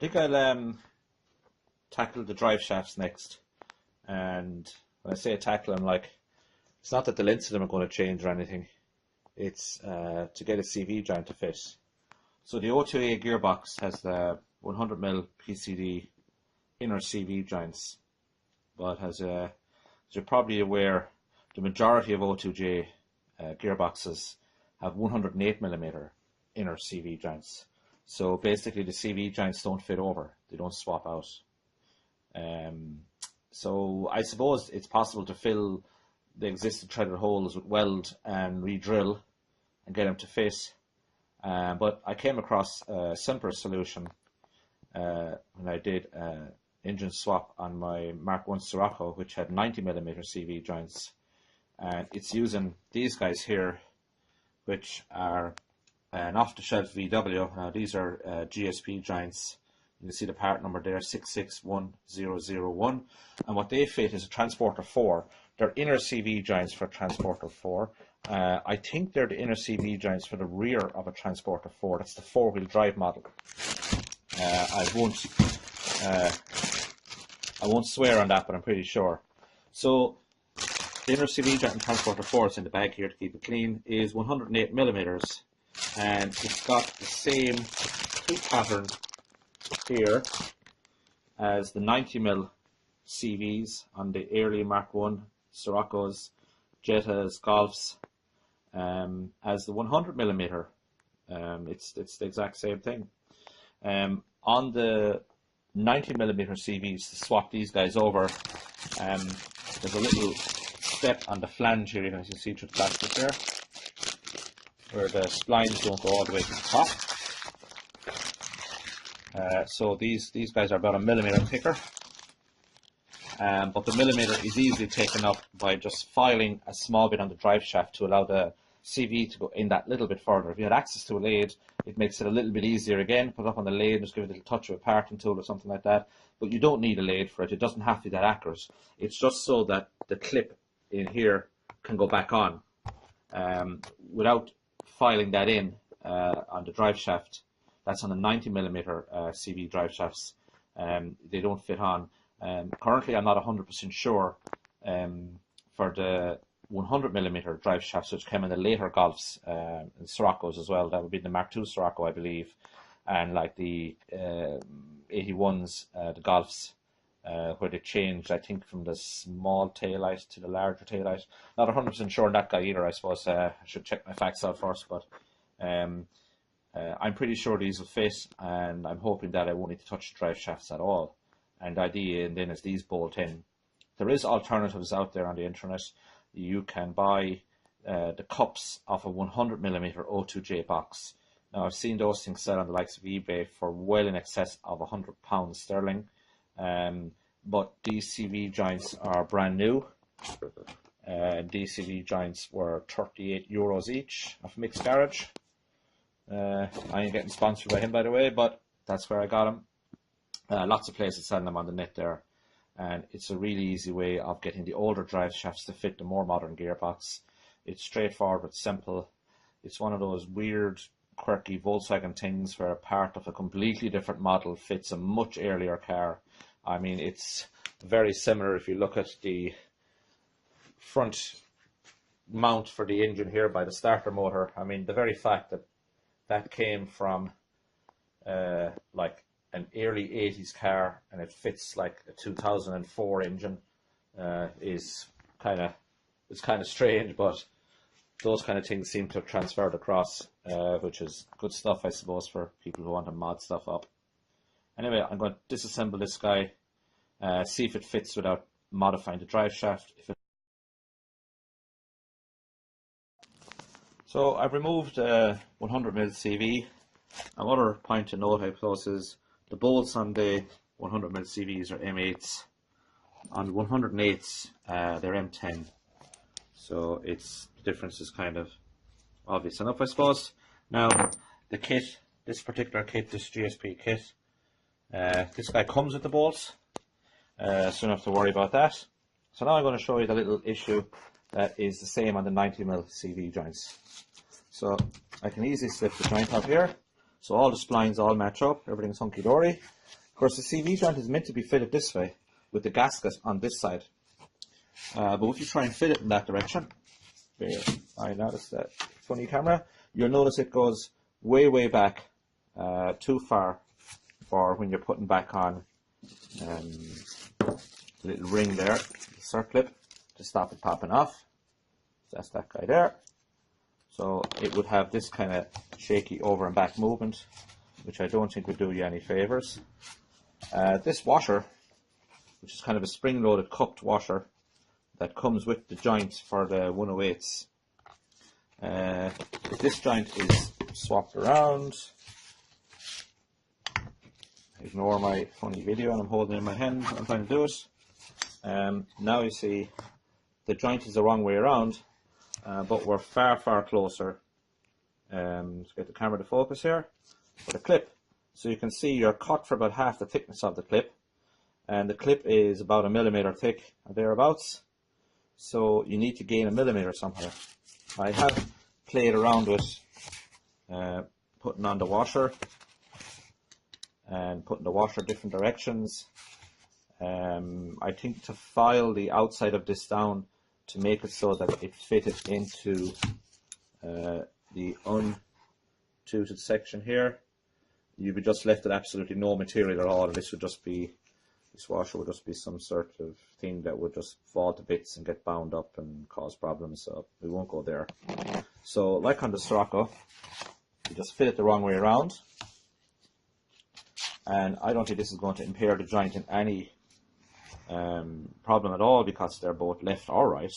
think I'll tackle the drive shafts next. And when I say tackle, I'm like, it's not that the lengths of them are going to change or anything. It's to get a CV joint to fit. So the O2A gearbox has the 100mm PCD inner CV joints, but as you're probably aware, the majority of O2J gearboxes have 108mm inner CV joints. So basically the CV joints don't fit over, they don't swap out. So I suppose it's possible to fill the existing threaded holes with weld and re-drill and get them to fit. But I came across a simpler solution when I did engine swap on my Mk1 Scirocco, which had 90mm CV joints. And it's using these guys here, which are an off-the-shelf VW. Now these are GSP joints. You can see the part number there, 661001. And what they fit is a Transporter 4. They're inner CV joints for Transporter 4. I think they're the inner CV joints for the rear of a Transporter 4. That's the four-wheel drive model. I won't swear on that, but I'm pretty sure. So the inner CV joint in Transporter 4, it's in the bag here to keep it clean, is 108mm, and it's got the same tooth pattern here as the 90mm CVs on the early Mk1 Siroccos, Jettas, Golfs, as the 100mm. It's the exact same thing. On the 90mm CVs, to swap these guys over, there's a little step on the flange here, you can see through the plastic there, where the splines don't go all the way to the top. So these guys are about a millimeter thicker, but the millimeter is easily taken up by just filing a small bit on the drive shaft to allow the CV to go in that little bit further. If you had access to a lathe, it makes it a little bit easier again. Put it up on the lathe, just give it a little touch of a parting tool or something like that. But you don't need a lathe for it. It doesn't have to be that accurate. It's just so that the clip in here can go back on without filing that in on the drive shaft. That's on the 90mm CV drive shafts. They don't fit on. Currently, I'm not 100% sure for the 100mm drive shafts, which came in the later Golfs and Siroccos as well. That would be the Mark II Scirocco, I believe, and like the 81s, the Golfs, where they changed, I think, from the small taillight to the larger taillight. Not 100% sure on that guy either, I suppose. I should check my facts out first, but I'm pretty sure these will fit, and I'm hoping that I won't need to touch the drive shafts at all. And the idea then is these bolt in. There is alternatives out there on the internet. You can buy the cups off a 100mm O2J box. Now I've seen those things sell on the likes of eBay for well in excess of £100 sterling. But these CV joints are brand new. These CV joints were €38 each off Mixed Garage. I ain't getting sponsored by him, by the way, but that's where I got them. Lots of places selling them on the net there, and it's a really easy way of getting the older drive shafts to fit the more modern gearbox. It's straightforward but simple. It's one of those weird, quirky Volkswagen things where a part of a completely different model fits a much earlier car. I mean, it's very similar if you look at the front mount for the engine here by the starter motor. I mean, the very fact that that came from like an early 80s car and it fits like a 2004 engine is kind of strange, but those kind of things seem to have transferred across, which is good stuff, I suppose, for people who want to mod stuff up. Anyway, I'm going to disassemble this guy, see if it fits without modifying the drive shaft. So I've removed 100mm CV. Another point to note, I suppose, is the bolts on the 100mm CVs are M8s. On 108s, they're M10. So the difference is kind of obvious enough, I suppose. Now, the kit, this particular kit, this GSP kit, this guy comes with the bolts, so you don't have to worry about that. So now I'm going to show you the little issue that is the same on the 90mm CV joints. So I can easily slip the joint out here, So all the splines all match up, everything's hunky-dory. Of course, the CV joint is meant to be fitted this way, with the gasket on this side. But if you try and fit it in that direction, there, I noticed that funny camera, you'll notice it goes way, way back, too far for when you're putting back on the little ring there, the circlip, to stop it popping off. That's that guy there. So it would have this kind of shaky over and back movement, which I don't think would do you any favors. This washer, which is kind of a spring-loaded cupped washer that comes with the joint for the 108s. If this joint is swapped around, ignore my funny video and I'm holding it in my hand, I'm trying to do it. Now you see the joint is the wrong way around, but we're far, far closer. Let's get the camera to focus here for the clip. So you can see you're cut for about half the thickness of the clip, and the clip is about 1 millimeter thick or thereabouts. So you need to gain 1 millimeter somehow. I have played around with putting on the washer and putting the washer different directions. I think to file the outside of this down to make it so that it fitted into the untuted section here, you'd be just left with absolutely no material at all, and this washer would just be some sort of thing that would just fall to bits and get bound up and cause problems, so we won't go there. So like on the Scirocco, you just fit it the wrong way around, and I don't think this is going to impair the joint in any problem at all, because they're both left or right.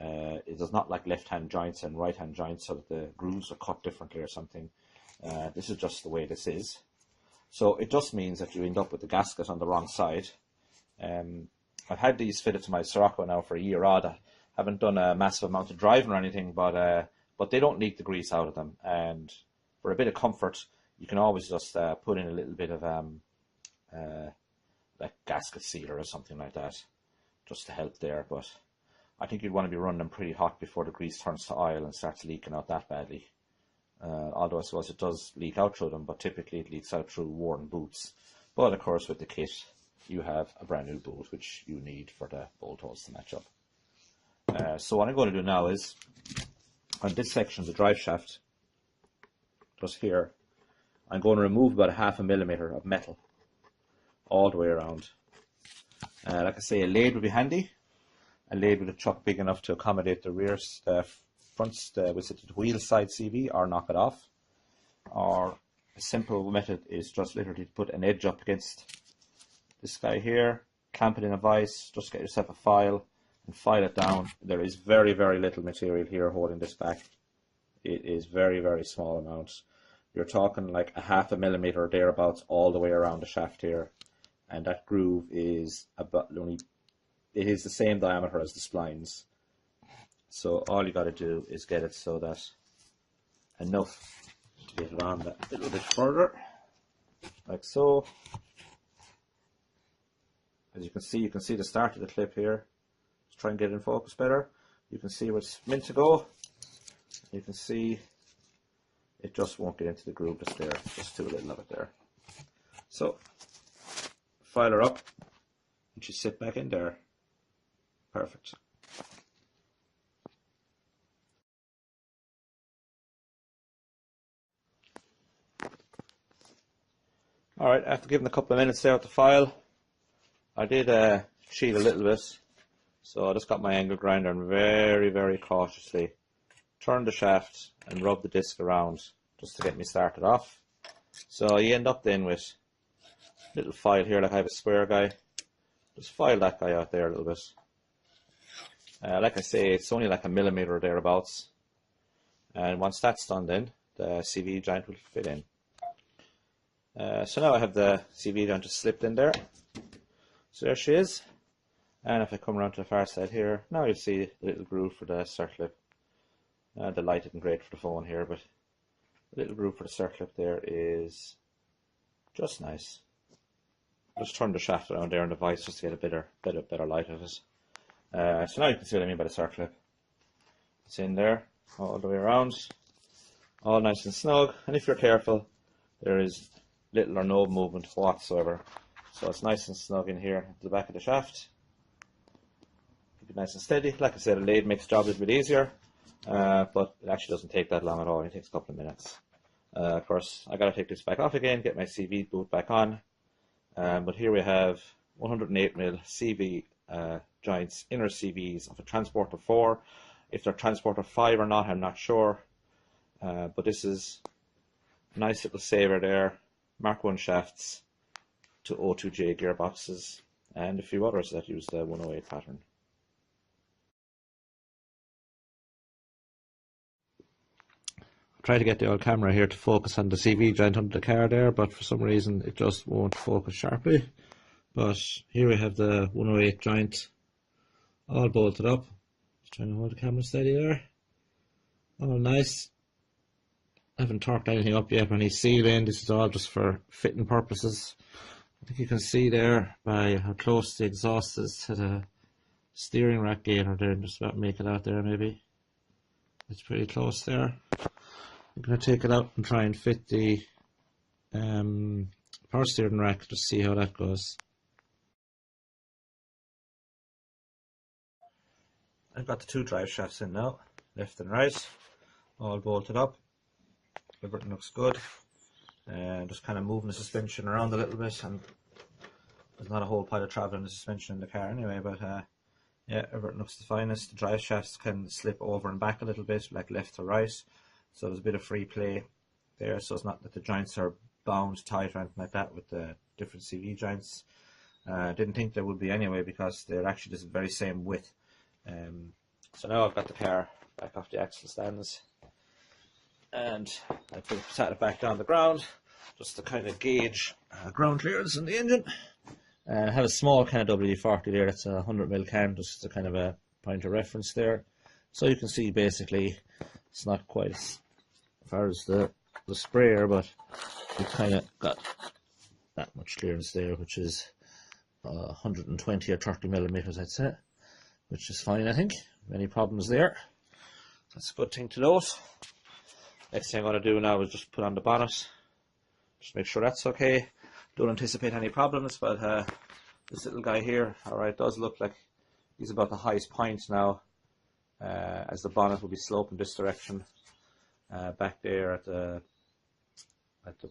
It does not like left-hand joints and right-hand joints so that the grooves are cut differently or something. This is just the way this is. So it just means that you end up with the gasket on the wrong side. I've had these fitted to my Scirocco now for a year odd. I haven't done a massive amount of driving or anything, but they don't leak the grease out of them. And for a bit of comfort, you can always just put in a little bit of like gasket sealer or something like that, just to help there. But I think you'd want to be running them pretty hot before the grease turns to oil and starts leaking out that badly. Although I suppose it does leak out through them, but typically it leaks out through worn boots. But of course with the kit you have a brand new boot, which you need for the bolt holes to match up. So what I'm going to do now is, on this section, the drive shaft, just here, I'm going to remove about 0.5 millimeter of metal all the way around. Like I say, a lathe would be handy. A lathe with a chuck big enough to accommodate the rear, fronts, the wheel side CV, or knock it off. Or a simple method is just literally to put an edge up against this guy here, clamp it in a vise, just get yourself a file and file it down. There is very, very little material here holding this back. It is very, very small amounts. You're talking like 0.5 millimeter or thereabouts all the way around the shaft here, and that groove is about it is the same diameter as the splines. So all you got to do is get it so that enough to get it on that little bit further, like so. As you can see the start of the clip here. Let's try and get it in focus better. You can see where it's meant to go. You can see it just won't get into the groove just there, just too little of it there. So file her up and she sit back in there. Perfect. Alright, after giving a couple of minutes there with the file, I did cheat a little bit. So I just got my angle grinder and very, very cautiously turned the shaft and rubbed the disc around just to get me started off. So you end up then with a little file here, like I have a square guy. Just file that guy out there a little bit. Like I say, it's only like 1 millimeter or thereabouts. And once that's done then, the CV joint will fit in. So now I have the CV joint just slipped in there. So there she is. And if I come around to the far side here, now you'll see the little groove for the circlip. The light isn't great for the phone here, but the little groove for the circlip there is just nice. Just turn the shaft around there in the vise just to get a better light of it. So now you can see what I mean by the circlip. It's in there all the way around, all nice and snug. And if you're careful, there is little or no movement whatsoever. So it's nice and snug in here at the back of the shaft. Keep it nice and steady. Like I said, a lathe makes the job a little bit easier, but it actually doesn't take that long at all. It takes a couple of minutes. Of course, I got to take this back off again, get my CV boot back on. But here we have 108mm CV joints, inner CVs of a transporter 4. If they're transporter 5 or not, I'm not sure. But this is a nice little saver there. Mk1 shafts to O2J gearboxes, and a few others that use the 108 pattern. Try to get the old camera here to focus on the CV joint under the car there, but for some reason it just won't focus sharply. But here we have the 108 joint all bolted up. Just trying to hold the camera steady there. All nice. I haven't torqued anything up yet, any sealing. This is all just for fitting purposes. I think you can see there by how close the exhaust is to the steering rack gainer there, and just about make it out there maybe. It's pretty close there. I'm going to take it out and try and fit the power steering rack to see how that goes. I've got the 2 drive shafts in now, left and right, all bolted up. Everything looks good. Just kind of moving the suspension around a little bit, and there's not a whole pile of travel in the suspension in the car anyway, but yeah, everything looks the finest. The drive shafts can slip over and back a little bit, like left to right, so there's a bit of free play there, so it's not that the joints are bound tight or anything like that with the different CV joints. Didn't think there would be anyway, because they're actually just the very same width. So now I've got the car back off the axle stands, and I sat it back down the ground just to kind of gauge ground clearance in the engine. I have a small kind of WD-40 there, that's a 100mm can, just a kind of a point of reference there. So you can see basically it's not quite as far as the sprayer, but we kind of got that much clearance there, which is 120 or 30mm, I'd say, which is fine, I think. Any problems there? That's a good thing to note. Next thing I'm going to do now is just put on the bonnet, just make sure that's okay. Don't anticipate any problems, but this little guy here, alright, does look like he's about the highest point now, as the bonnet will be sloping this direction. Back there at the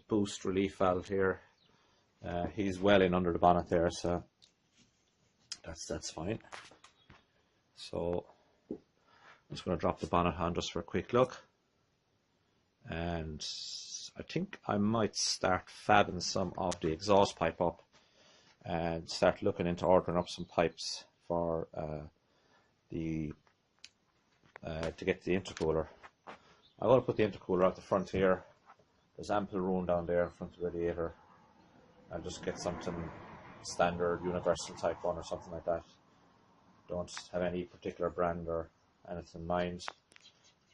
boost relief valve here, he's well in under the bonnet there, so that's fine. So I'm just going to drop the bonnet on just for a quick look, and I think I might start fabbing some of the exhaust pipe up and start looking into ordering up some pipes for to get the intercooler. I want to put the intercooler out the front here. There's ample room down there in front of the radiator. I'll just get something standard universal type one or something like that. Don't have any particular brand or anything in mind.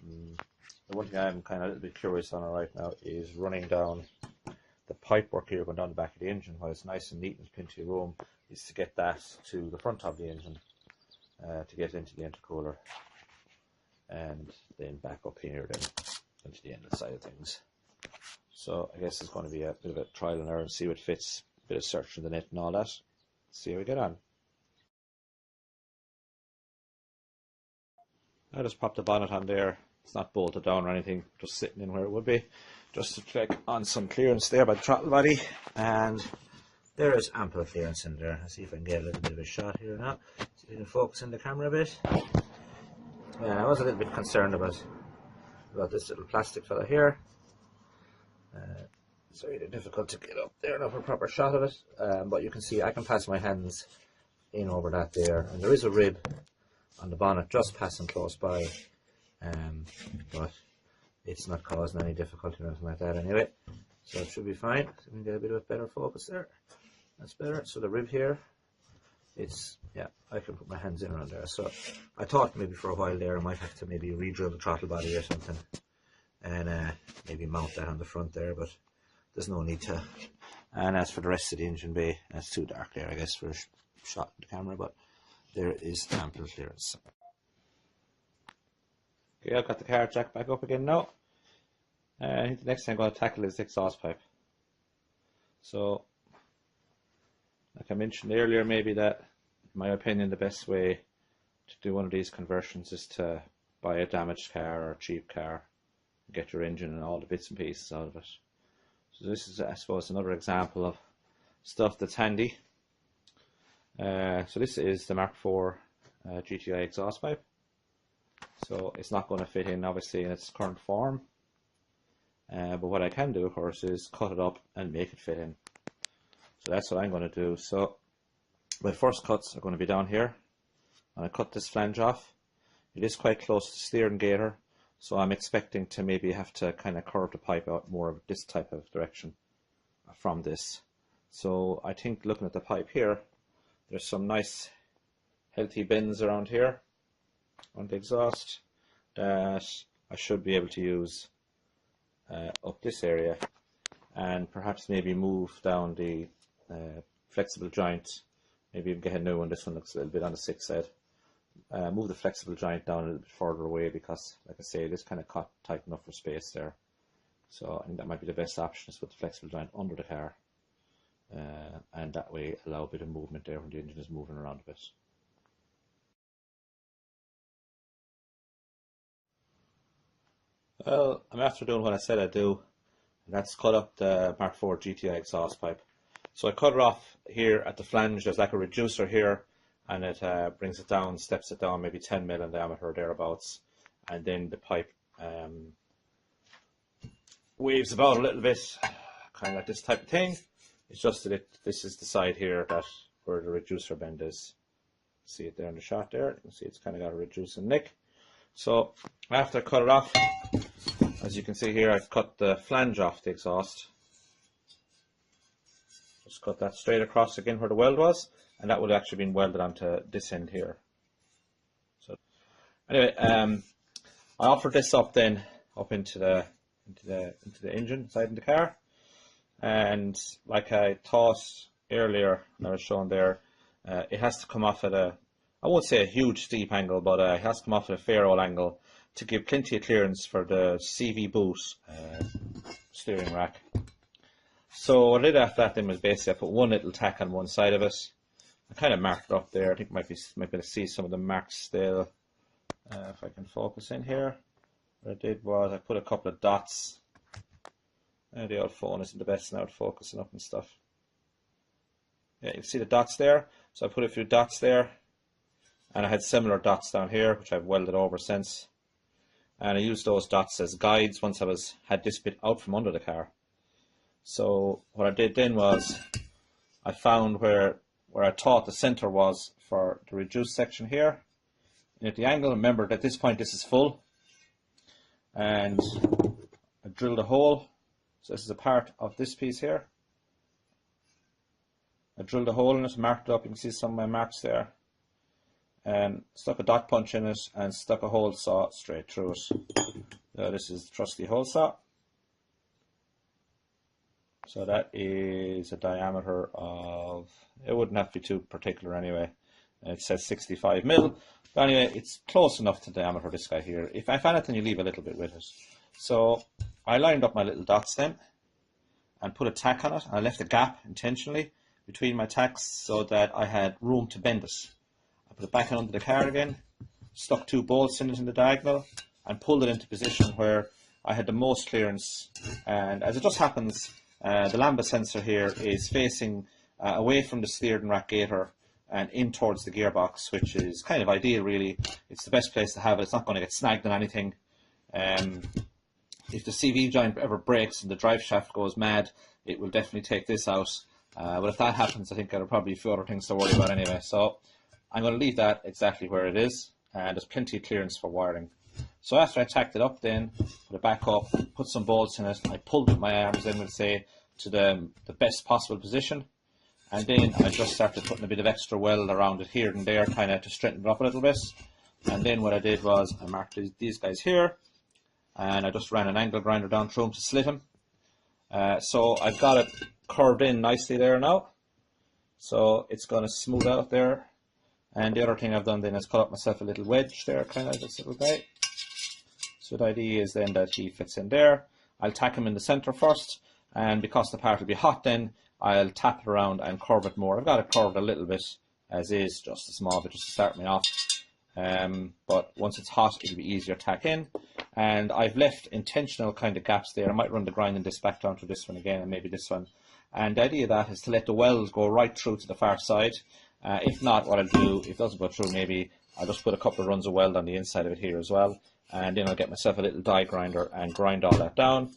The one thing I'm kind of a little bit curious on right now is running down the pipe work here going down the back of the engine, while it's nice and neat and plenty of room, is to get that to the front of the engine to get into the intercooler, and then back up here then into the end of the side of things. So I guess it's going to be a bit of a trial and error and see what fits, a bit of searching the net and all that. See how we get on. I just popped the bonnet on there. It's not bolted down or anything, just sitting in where it would be, just to check on some clearance there by the throttle body, and there is ample clearance in there. Let's see if I can get a little bit of a shot here now. See if we can focus in the camera a bit. Yeah, I was a little bit concerned about this little plastic fella here. It's really difficult to get up there and have a proper shot of it, but you can see I can pass my hands in over that there, and there is a rib on the bonnet just passing close by, but it's not causing any difficulty or anything like that anyway, so it should be fine. So we can get a bit of a better focus there. That's better. So the rib here, it's, yeah, I can put my hands in around there. So I thought maybe for a while there I might have to maybe re-drill the throttle body or something, and maybe mount that on the front there, but there's no need to. And as for the rest of the engine bay, that's too dark there I guess for a shot in the camera, but there is ample clearance. Okay, I've got the car jack back up again now. I think the next thing I'm going to tackle is the exhaust pipe. So, like I mentioned earlier, maybe that, in my opinion, the best way to do one of these conversions is to buy a damaged car or a cheap car, and get your engine and all the bits and pieces out of it. So this is, I suppose, another example of stuff that's handy. So this is the Mark IV GTI exhaust pipe. So it's not going to fit in, obviously, in its current form. But what I can do, of course, is cut it up and make it fit in. So that's what I'm going to do. So my first cuts are going to be down here. And I cut this flange off. It is quite close to the steering gator, so I'm expecting to maybe have to kind of curve the pipe out more of this type of direction from this. So I think, looking at the pipe here, there's some nice healthy bends around here on the exhaust that I should be able to use up this area, and perhaps maybe move down the flexible joint, maybe get a new one. This one looks a little bit on the sick side. Move the flexible joint down a little bit further away, because, like I say, it is kind of cut tight enough for space there. So I think that might be the best option, is put the flexible joint under the car, and that way allow a bit of movement there when the engine is moving around a bit. Well, I'm after doing what I said I'd do, and that's cut up the Mark IV GTI exhaust pipe. So I cut it off here at the flange. There's like a reducer here, and it brings it down, steps it down maybe 10 mil in diameter, thereabouts, and then the pipe waves about a little bit, kind of like this type of thing. It's just that this is the side here that where the reducer bend is. See it there in the shot there. You can see it's kind of got a reducing nick. So after I cut it off, as you can see here, I've cut the flange off the exhaust. Just cut that straight across again where the weld was, and that would have actually been welded onto this end here. So anyway, I offered this up then up into the engine side of the car, and like I thought earlier when I was showing there, it has to come off at a, I won't say a huge steep angle, but it has to come off at a fair old angle to give plenty of clearance for the CV boot steering rack. So what I did after that then was basically I put one little tack on one side of it. I kind of marked it up there. I think might be able to see some of the marks still. If I can focus in here. What I did was I put a couple of dots. The old phone isn't the best now at focusing up and stuff. Yeah, you can see the dots there. So I put a few dots there, and I had similar dots down here, which I've welded over since. And I used those dots as guides once I had this bit out from under the car. So what I did then was I found where I thought the center was for the reduced section here. And at the angle, remember at this point this is full. And I drilled a hole. So this is a part of this piece here. I drilled a hole in it, marked it up. You can see some of my marks there. And stuck a dot punch in it and stuck a hole saw straight through it. This is the trusty hole saw. So that is a diameter of, it wouldn't have to be too particular anyway. It says 65 mil. But anyway, it's close enough to the diameter of this guy here. If anything, you leave a little bit with it. So I lined up my little dots then and put a tack on it. I left a gap intentionally between my tacks so that I had room to bend it. I put it back under the car again, stuck 2 bolts in it in the diagonal, and pulled it into position where I had the most clearance. And as it just happens, the lambda sensor here is facing away from the steering rack gator and in towards the gearbox, which is kind of ideal really. It's the best place to have it. It's not going to get snagged on anything. If the CV joint ever breaks and the drive shaft goes mad, it will definitely take this out. But if that happens, I think there are probably a few other things to worry about anyway. So I'm going to leave that exactly where it is, and there's plenty of clearance for wiring. So after I tacked it up then, put it back up, put some bolts in it, I pulled with my arms in, we'll say, to the best possible position. And then I just started putting a bit of extra weld around it here and there, kind of to straighten it up a little bit. And then what I did was I marked these guys here, and I just ran an angle grinder down through them to slit them. So I've got it curved in nicely there now. So it's going to smooth out there. And the other thing I've done then is cut up myself a little wedge there, kind of this little guy. So the idea is then that he fits in there. I'll tack him in the center first, and because the part will be hot then, I'll tap it around and curve it more. I've got it curved a little bit as is, just a small bit, just to start me off. But once it's hot, it'll be easier to tack in. And I've left intentional kind of gaps there. I might run the grinding disc back down to this one again, and maybe this one. And the idea of that is to let the weld go right through to the far side. If not, what I'll do, if it doesn't go through, maybe I'll just put a couple of runs of weld on the inside of it here as well. And then I'll get myself a little die grinder and grind all that down.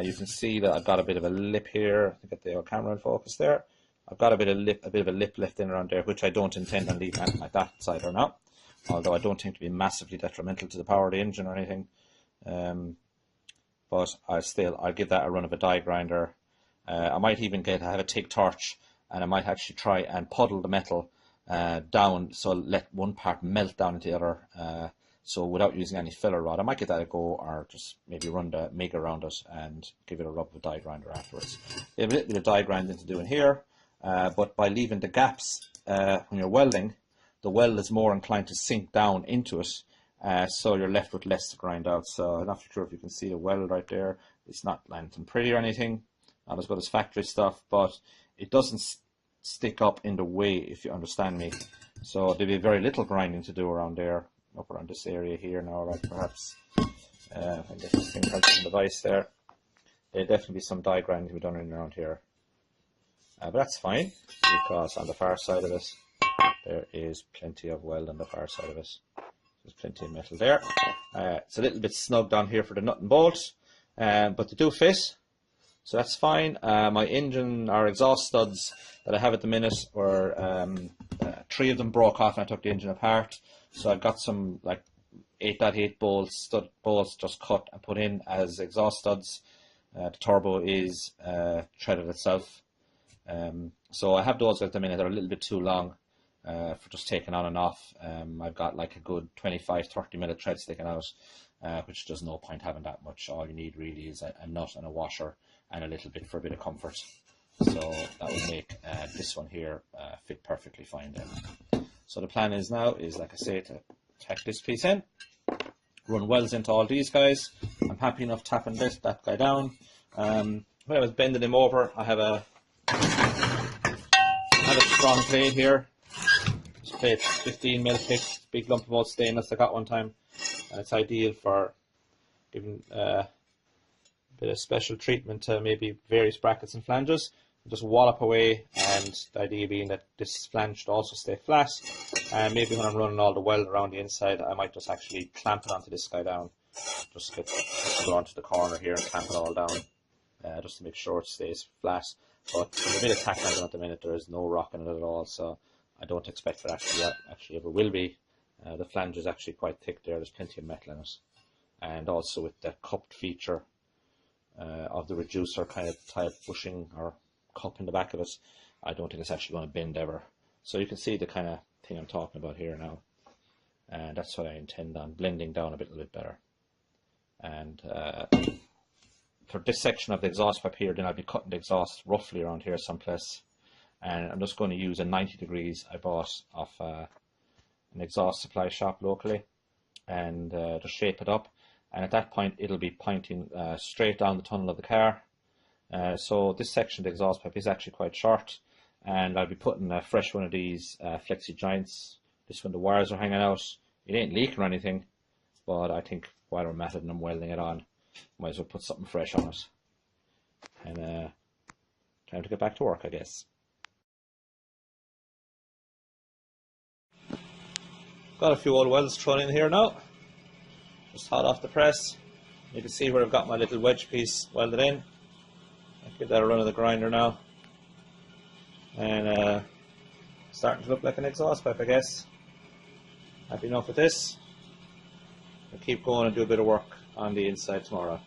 You can see that I've got a bit of a lip here. I get the camera in focus there. I've got a bit of a lip left in around there, which I don't intend on leaving anything like that side or not. Although I don't think to be massively detrimental to the power of the engine or anything. But I'll give that a run of a die grinder. I might even have a TIG torch, and I might actually try and puddle the metal down, so let one part melt down into the other, so without using any filler rod. I might give that a go, or just maybe run the MIG around it and give it a rub of a die grinder afterwards. There's a little bit of die grinding to do in here, but by leaving the gaps when you're welding, the weld is more inclined to sink down into it, so you're left with less to grind out. So I'm not sure if you can see the weld right there. It's not anything pretty or anything, not as good as factory stuff, but it doesn't stick up in the way, if you understand me. So there'll be very little grinding to do around there, up around this area here now, right? Perhaps if I get this thing right in the vise there, there'll definitely be some die grinding to be done in around here. But that's fine, because on the far side of it, there is plenty of weld on the far side of it. There's plenty of metal there. It's a little bit snug down here for the nut and bolt, but they do fit, so that's fine. My engine or exhaust studs that I have at the minute were 3 of them broke off and I took the engine apart. So I've got some like 8.8 bolts just cut and put in as exhaust studs. The turbo is threaded itself. So I have those at the minute. They're a little bit too long for just taking on and off. I've got like a good 25-30 minute thread sticking out, which there's no point having that much. All you need really is a nut and a washer and a little bit for a bit of comfort. So that will make this one here fit perfectly fine then. So the plan is now is, like I say, to tack this piece in, run welds into all these guys. I'm happy enough tapping that guy down. When I was bending him over, I have a strong plate here. This plate, 15mm thick, big lump of old stainless I got one time, and it's ideal for giving a bit of special treatment to maybe various brackets and flanges. Just wallop away, and the idea being that this flange should also stay flat, and maybe when I'm running all the weld around the inside, I might just actually clamp it onto this guy down. Just go onto the corner here and clamp it all down, just to make sure it stays flat. But with a bit of tack on at the minute, there is no rock in it at all, so I don't expect that actually ever will be. The flange is actually quite thick there. There's plenty of metal in it, and also with the cupped feature of the reducer kind of type bushing or cup in the back of it, I don't think it's actually going to bend ever. So you can see the kind of thing I'm talking about here now, and that's what I intend on blending down a little bit better. And for this section of the exhaust pipe here, then I'll be cutting the exhaust roughly around here someplace, and I'm just going to use a 90 degrees I bought off an exhaust supply shop locally, and just shape it up, and at that point it'll be pointing straight down the tunnel of the car. So this section of the exhaust pipe is actually quite short, and I'll be putting a fresh one of these flexi joints. This one, the wires are hanging out. It ain't leaking or anything, but I think while we're matted and I'm welding it on, might as well put something fresh on it. And time to get back to work, I guess. Got a few old welds thrown in here now. Just hot off the press. You can see where I've got my little wedge piece welded in. I'll give that a run of the grinder now, and starting to look like an exhaust pipe, I guess. Happy enough with this. I'll keep going and do a bit of work on the inside tomorrow.